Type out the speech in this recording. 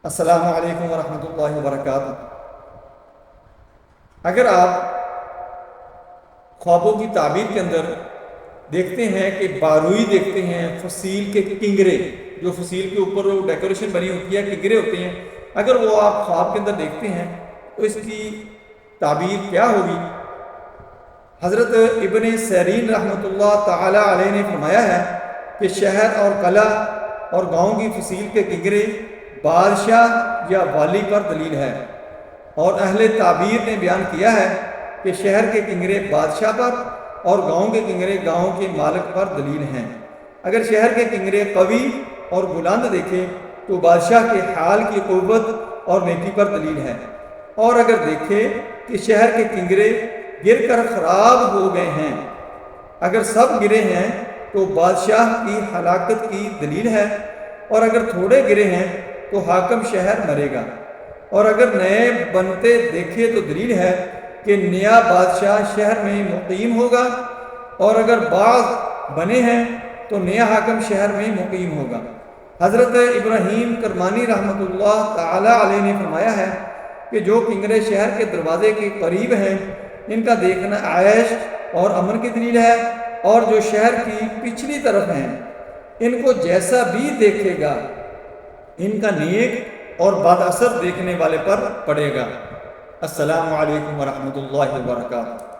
السلام علیکم ورحمۃ اللہ وبرکاتہ۔ اگر آپ خوابوں کی تعبیر کے اندر دیکھتے ہیں کہ باروئی دیکھتے ہیں، فصیل کے کنگرے، جو فصیل کے اوپر ڈیکوریشن بنی ہوتی ہے، کنگرے ہوتے ہیں، اگر وہ آپ خواب کے اندر دیکھتے ہیں تو اس کی تعبیر کیا ہوگی؟ حضرت ابن سیرین رحمۃ اللہ تعالی علیہ نے فرمایا ہے کہ شہر اور قلعہ اور گاؤں کی فصیل کے کنگرے بادشاہ یا والی پر دلیل ہے، اور اہل تعبیر نے بیان کیا ہے کہ شہر کے کنگرے بادشاہ پر اور گاؤں کے کنگرے گاؤں کے مالک پر دلیل ہیں۔ اگر شہر کے کنگرے قوی اور بلند دیکھیں تو بادشاہ کے حال کی قوت اور نیکی پر دلیل ہے، اور اگر دیکھیں کہ شہر کے کنگرے گر کر خراب ہو گئے ہیں، اگر سب گرے ہیں تو بادشاہ کی ہلاکت کی دلیل ہے، اور اگر تھوڑے گرے ہیں تو حاکم شہر مرے گا، اور اگر نئے بنتے دیکھے تو دلیل ہے کہ نیا بادشاہ شہر میں مقیم ہوگا، اور اگر بعض بنے ہیں تو نیا حاکم شہر میں مقیم ہوگا۔ حضرت ابراہیم کرمانی رحمۃ اللہ تعالی علیہ نے فرمایا ہے کہ جو کنگرے شہر کے دروازے کے قریب ہیں ان کا دیکھنا عیش اور امن کی دلیل ہے، اور جو شہر کی پچھلی طرف ہیں ان کو جیسا بھی دیکھے گا ان کا نیک اور بد اثر دیکھنے والے پر پڑے گا۔ السلام علیکم ورحمۃ اللہ وبرکاتہ۔